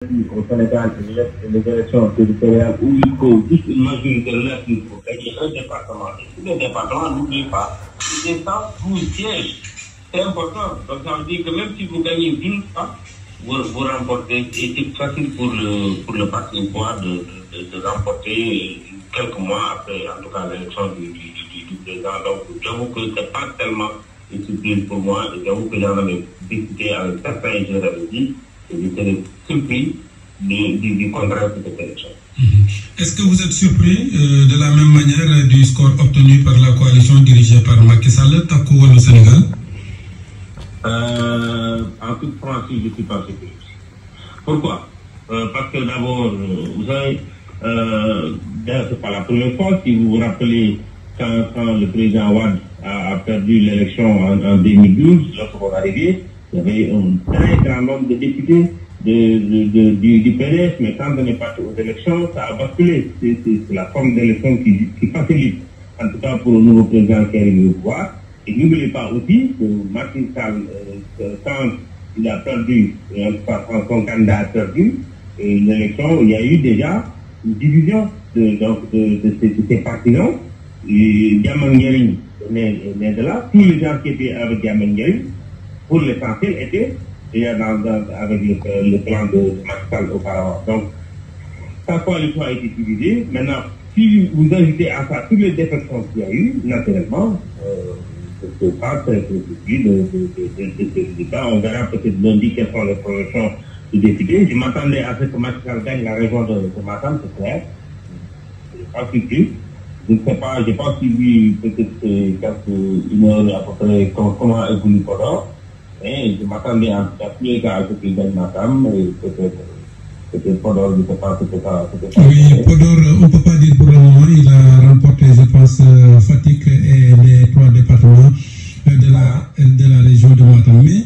au Sénégal, les élections territoriales où il faut juste une majorité relative pour gagner un département. Et tous les départements, n'oubliez pas, ils descendent 12 sièges. C'est important. Donc ça veut dire que même si vous gagnez 12 fois, vous remportez. Et c'est facile pour le parti au pouvoir de remporter quelques mois après, en tout cas, l'élection du président. Donc j'avoue que ce n'est pas tellement une surprise pour moi. Et j'avoue que j'en avais discuté avec certains, je l'avais dit. Et j'étais surpris du contraire de cette élection. Est-ce que vous êtes surpris de la même manière du score obtenu par la coalition dirigée par Macky Sall, Takku Wallu Sénégal? En toute franchise, je ne suis pas surpris. Pourquoi? Parce que d'abord, vous savez, ce n'est pas la première fois. Si vous vous rappelez, quand le président Wade a perdu l'élection en 2012, lorsqu'on est arrivé, il y avait un très grand nombre de députés du PDS, mais quand on est parti aux élections, ça a basculé. C'est la forme d'élection qui facilite, en tout cas pour le nouveau président qui arrive au pouvoir. Et n'oubliez pas aussi que Macky Sall, quand il a perdu, quand son candidat a perdu l'élection, il y a eu déjà une division de ces partisans. Diamant Ndiaye est de là. Tous les gens qui étaient avec Diamant Ndiaye, pour l'essentiel, étaient avec le plan de Macky Sall auparavant. Donc, sa coalition a été divisée. Maintenant, si vous ajoutez à ça toutes les défections qu'il y a eu, naturellement, je ne sais pas très difficile de résultats. On verra peut-être lundi quelles sont les projections de députés. Je m'attendais à ce que Macky Sall gagne la région de Matam, c'est clair. Je n'ai pas surpris. Je ne sais pas, je n'ai pas suivi peut-être une heure à peu près comment évolue Podor. Et je m'attendais à tous les cas à ce qu'il gagne Matam, et peut-être Podor, je ne sais pas, c'était pas. Oui, Podor, on ne peut pas dire pour le moment, il a remporté, je pense, Fatick et les 3 départements de la région de Matam. Mais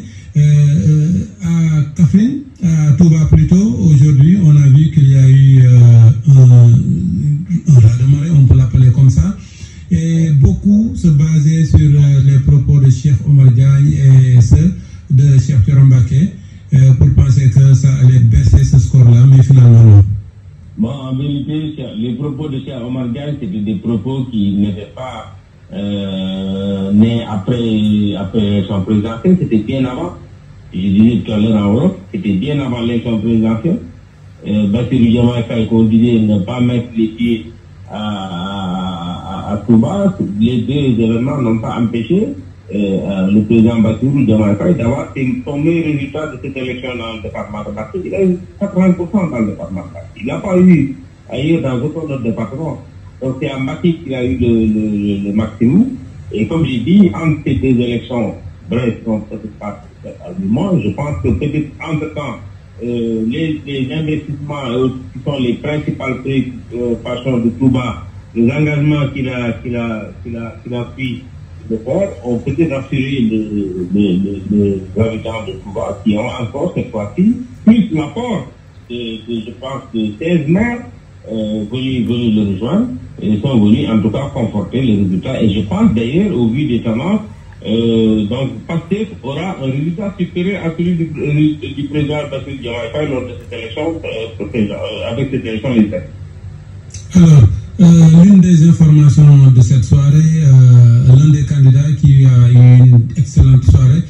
à Kaffrine, à Touba plutôt, aujourd'hui, on a vu qu'il y a eu un raz-de-marée, on peut l'appeler comme ça. Et beaucoup se basaient sur les propos de Cheikh Omar Diagne et ceux de Cheikh Thioro Mbacké pour penser que ça allait baisser ce score-là, mais finalement non. Bon, en vérité, les propos de Cheikh Omar Diagne, c'était des propos qui n'étaient pas nés après son présidentiel, c'était bien avant. Je disais tout à l'heure en Europe, c'était bien avant l'élection présidentielle. Bassirou Diomaye Faye, qu'on disait ne pas mettre les pieds à Touba, les deux événements n'ont pas empêché le président Bassirou Diomaye Faye d'avoir son meilleur résultat de cette élection dans le département de Mbacké. Il a eu 80% dans le département de Mbacké. Il n'a pas eu ailleurs dans aucun autre département. Donc c'est à Mbacké qu'il a eu le maximum. Et comme j'ai dit, entre ces deux élections, bref, on ne peut pas faire argument. Je pense que peut-être entre-temps, les investissements qui sont les principales préoccupations de Touba, les engagements qu'il a pris de faire, ont peut-être rassuré les habitants de Touba qui ont encore cette fois-ci, plus l'apport je pense, de 16 maires venus le rejoindre, et ils sont venus en tout cas conforter les résultats. Et je pense d'ailleurs, au vu des tendances, donc Pastef aura un résultat supérieur à celui du président Bassirou Diomaye Faye lors de cette élection, avec cette élection législative. Alors, l'une des informations de cette soirée, l'un des candidats qui a eu une excellente soirée,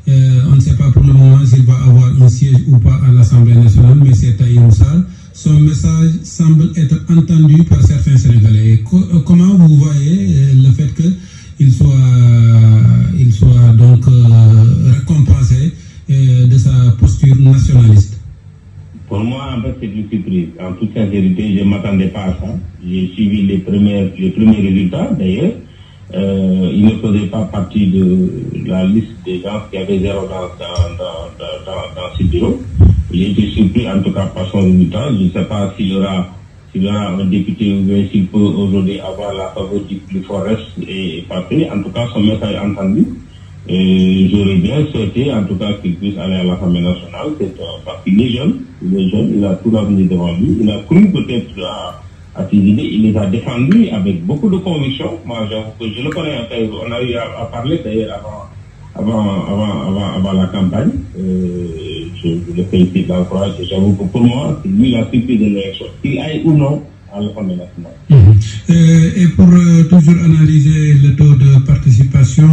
on ne sait pas pour le moment s'il va avoir un siège ou pas à l'Assemblée nationale, mais c'est Tahirou Sarr. Son message semble être entendu par certains Sénégalais. Comment vous voyez le fait qu'il soit donc récompensé de sa posture nationaliste? Pour moi, en fait, c'est une surprise. En toute sincérité, je ne m'attendais pas à ça. J'ai suivi les premiers résultats, d'ailleurs. Il ne faisait pas partie de la liste des gens qui avaient 0 dans ce bureau. J'ai été surpris, en tout cas, par son résultat. Je ne sais pas s'il y aura un député ou bien s'il peut aujourd'hui avoir la faveur du plus fort et partir. En tout cas, son message est entendu. Et j'aurais bien souhaité, en tout cas, qu'il puisse aller à l'Assemblée nationale. Parce qu'il est jeune, il a tout l'avenir devant lui. Il a cru peut-être à ses idées, il les a défendus avec beaucoup de conviction. Moi, j'avoue que je le connais, on a eu à parler d'ailleurs avant la campagne. Je le félicite encore, j'avoue que pour moi, c'est lui la surprise de l'élection, qu'il aille ou non à l'Assemblée nationale. Et pour toujours analyser le taux de participation,